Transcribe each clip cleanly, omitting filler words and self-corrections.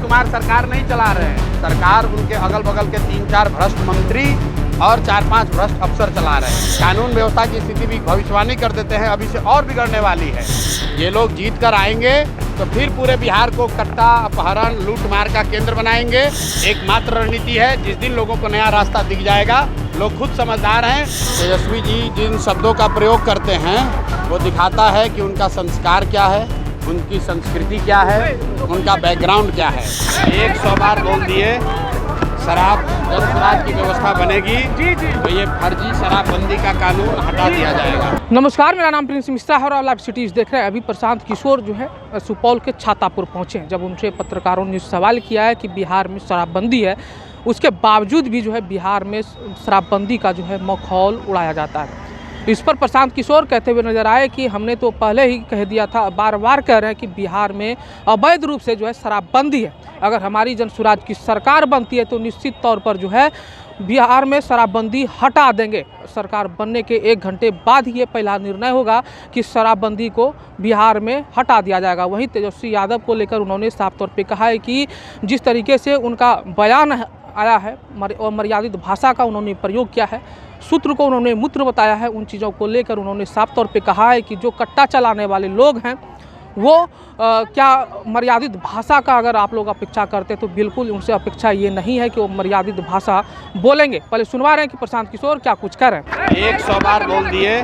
कुमार सरकार नहीं चला रहे हैं, सरकार उनके अगल बगल के 3-4 भ्रष्ट मंत्री और 4-5 भ्रष्ट अफसर चला रहे हैं। कानून व्यवस्था की स्थिति भी भविष्यवाणी कर देते हैं, अभी से और बिगड़ने वाली है। ये लोग जीत कर आएंगे तो फिर पूरे बिहार को कट्टा, अपहरण, लूटमार का केंद्र बनाएंगे। एकमात्र रणनीति है, जिस दिन लोगों को नया रास्ता दिख जाएगा, लोग खुद समझदार हैं। तेजस्वी जी जिन शब्दों का प्रयोग करते हैं वो दिखाता है कि उनका संस्कार क्या है, उनकी संस्कृति क्या है, उनका बैकग्राउंड क्या है। 100 बार बोल दिए शराब जन स्वराज की व्यवस्था बनेगी तो ये फर्जी शराबबंदी का कानून हटा दिया जाएगा। नमस्कार, मेरा नाम प्रिंस मिश्रा है और आप लाइव सिटीज़ देख रहे हैं। अभी प्रशांत किशोर जो है सुपौल के छातापुर पहुंचे, जब उनसे पत्रकारों ने सवाल किया है कि बिहार में शराबबंदी है, उसके बावजूद भी जो है बिहार में शराबबंदी का जो है मखौल उड़ाया जाता है। इस पर प्रशांत किशोर कहते हुए नजर आए कि हमने तो पहले ही कह दिया था, बार बार कह रहे हैं कि बिहार में अवैध रूप से जो है शराबबंदी है। अगर हमारी जन स्वराज की सरकार बनती है तो निश्चित तौर पर जो है बिहार में शराबबंदी हटा देंगे। सरकार बनने के 1 घंटे बाद ही ये पहला निर्णय होगा कि शराबबंदी को बिहार में हटा दिया जाएगा। वहीं तेजस्वी यादव को लेकर उन्होंने साफ तौर पे कहा है कि जिस तरीके से उनका बयान आया है और मर्यादित भाषा का उन्होंने प्रयोग किया है, सूत्र को उन्होंने मूत्र बताया है, उन चीज़ों को लेकर उन्होंने साफ तौर पे कहा है कि जो कट्टा चलाने वाले लोग हैं वो क्या मर्यादित भाषा का अगर आप लोग अपेक्षा करते तो बिल्कुल उनसे अपेक्षा ये नहीं है कि वो मर्यादित भाषा बोलेंगे। पहले सुनवा रहे हैं कि प्रशांत किशोर क्या कुछ कर रहे हैं। 100 बार बोल दिए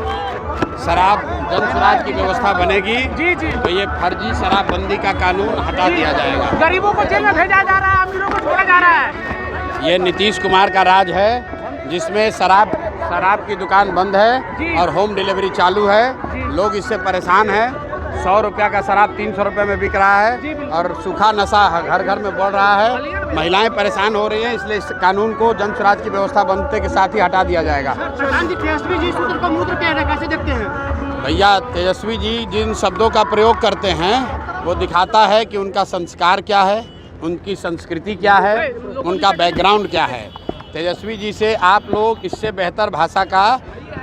शराब जन स्वराज की व्यवस्था बनेगी तो ये फर्जी शराबबंदी का कानून हटा दिया जाएगा। गरीबों को जेल में भेजा जा रहा है, अमीरों को छोड़ा जा रहा है। ये नीतीश कुमार का राज है, जिसमें शराब की दुकान बंद है और होम डिलीवरी चालू है। लोग इससे परेशान हैं। 100 रुपया का शराब 300 रुपये में बिक रहा है और सूखा नशा घर घर में बढ़ रहा है। महिलाएं परेशान हो रही हैं, इसलिए इस कानून को जन स्वराज की व्यवस्था बनते के साथ ही हटा दिया जाएगा। तेजस्वी जी सूत्र को मूत्र कह रहे हैं, कैसे देखते हैं? भैया, तेजस्वी जी जिन शब्दों का प्रयोग करते हैं वो दिखाता है कि उनका संस्कार क्या है, उनकी संस्कृति क्या है, उनका बैकग्राउंड क्या है। तेजस्वी जी से आप लोग इससे बेहतर भाषा का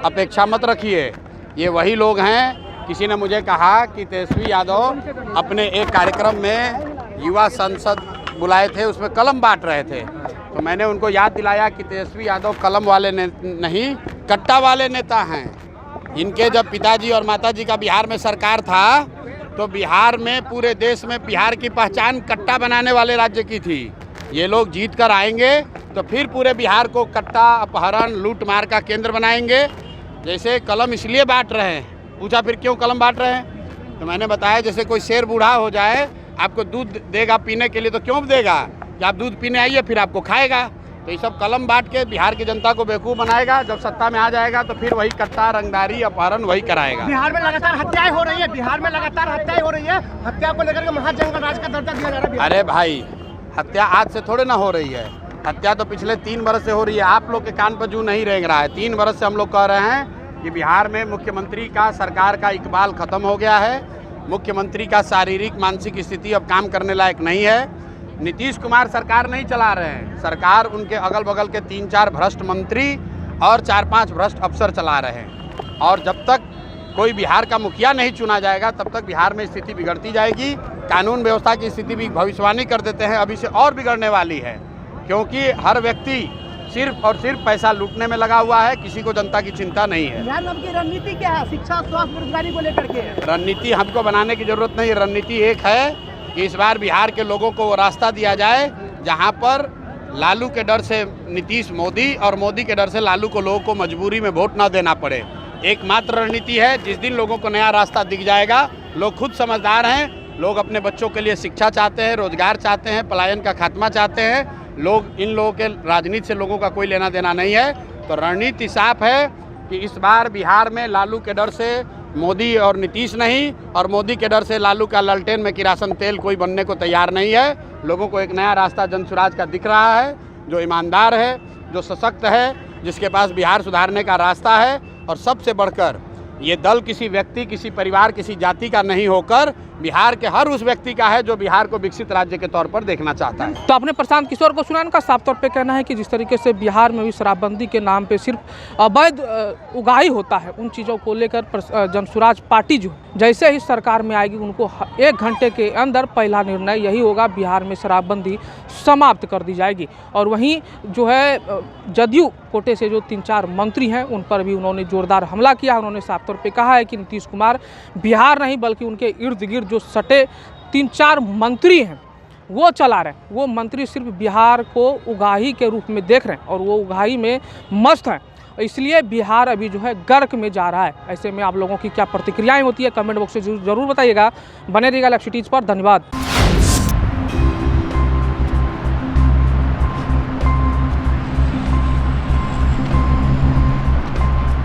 अपेक्षा मत रखिए। ये वही लोग हैं। किसी ने मुझे कहा कि तेजस्वी यादव अपने एक कार्यक्रम में युवा संसद बुलाए थे, उसमें कलम बांट रहे थे। तो मैंने उनको याद दिलाया कि तेजस्वी यादव कलम वाले नहीं, कट्टा वाले नेता हैं। इनके जब पिताजी और माताजी का बिहार में सरकार था तो बिहार में, पूरे देश में बिहार की पहचान कट्टा बनाने वाले राज्य की थी। ये लोग जीत कर आएंगे तो फिर पूरे बिहार को कट्टा, अपहरण, लूटमार का केंद्र बनाएंगे। जैसे कलम इसलिए बांट रहे हैं, पूछा फिर क्यों कलम बांट रहे हैं, तो मैंने बताया जैसे कोई शेर बूढ़ा हो जाए, आपको दूध देगा पीने के लिए तो क्यों देगा कि आप दूध पीने आइए, फिर आपको खाएगा। तो ये सब कलम बांट के बिहार की जनता को बेवकूफ़ बनाएगा। जब सत्ता में आ जाएगा तो फिर वही कट्टा, रंगदारी, अपहरण वही कराएगा। बिहार में लगातार हत्याएं हो रही है, हत्या को लेकर के महाजंगल राज का दर्जा दिया जा रहा है। अरे भाई, हत्या आज से थोड़े ना हो रही है, हत्या तो पिछले 3 बरस से हो रही है। आप लोग के कान पर जू नहीं रेंग रहा है। 3 बरस से हम लोग कह रहे हैं कि बिहार में मुख्यमंत्री का, सरकार का इकबाल खत्म हो गया है। मुख्यमंत्री का शारीरिक मानसिक स्थिति अब काम करने लायक नहीं है। नीतीश कुमार सरकार नहीं चला रहे हैं, सरकार उनके अगल बगल के 3-4 भ्रष्ट मंत्री और 4-5 भ्रष्ट अफसर चला रहे हैं। और जब तक कोई बिहार का मुखिया नहीं चुना जाएगा तब तक बिहार में स्थिति बिगड़ती जाएगी। कानून व्यवस्था की स्थिति भी भविष्यवाणी कर देते हैं, अभी से और बिगड़ने वाली है। क्योंकि हर व्यक्ति सिर्फ और सिर्फ पैसा लूटने में लगा हुआ है, किसी को जनता की चिंता नहीं है। की रणनीति क्या है शिक्षा, स्वास्थ्य, रोजगारी को लेकर के? रणनीति हमको बनाने की जरूरत नहीं है। रणनीति एक है कि इस बार बिहार के लोगों को वो रास्ता दिया जाए जहां पर लालू के डर से नीतीश मोदी और मोदी के डर से लालू को लोगों को मजबूरी में वोट ना देना पड़े। एकमात्र रणनीति है, जिस दिन लोगों को नया रास्ता दिख जाएगा, लोग खुद समझदार हैं। लोग अपने बच्चों के लिए शिक्षा चाहते हैं, रोजगार चाहते हैं, पलायन का खात्मा चाहते हैं। लोग, इन लोगों के राजनीति से लोगों का कोई लेना देना नहीं है। तो रणनीति साफ है कि इस बार बिहार में लालू के डर से मोदी और नीतीश नहीं, और मोदी के डर से लालू का लालटेन में किरासन तेल कोई बनने को तैयार नहीं है। लोगों को एक नया रास्ता जन स्वराज का दिख रहा है, जो ईमानदार है, जो सशक्त है, जिसके पास बिहार सुधारने का रास्ता है। और सबसे बढ़कर ये दल किसी व्यक्ति, किसी परिवार, किसी जाति का नहीं होकर बिहार के हर उस व्यक्ति का है जो बिहार को विकसित राज्य के तौर पर देखना चाहता है। तो आपने प्रशांत किशोर को सुना, इनका साफ तौर पे कहना है कि जिस तरीके से बिहार में भी शराबबंदी के नाम पे सिर्फ अवैध उगाही होता है, उन चीज़ों को लेकर जनसुराज पार्टी जो जैसे ही सरकार में आएगी उनको 1 घंटे के अंदर पहला निर्णय यही होगा, बिहार में शराबबंदी समाप्त कर दी जाएगी। और वहीं जो है जदयू कोटे से जो 3-4 मंत्री हैं उन पर भी उन्होंने जोरदार हमला किया। उन्होंने साफ तौर पे कहा है कि नीतीश कुमार बिहार नहीं बल्कि उनके इर्द गिर्द जो सटे 3-4 मंत्री हैं वो चला रहे हैं, वो मंत्री सिर्फ बिहार को उगाही के रूप में देख रहे हैं और वो उगाही में मस्त हैं, इसलिए बिहार अभी जो है गर्क में जा रहा है। ऐसे में आप लोगों की क्या प्रतिक्रियाएं होती है कमेंट बॉक्स में जरूर बताइएगा। बने रहिएगा लाइव सिटीज़ पर। धन्यवाद।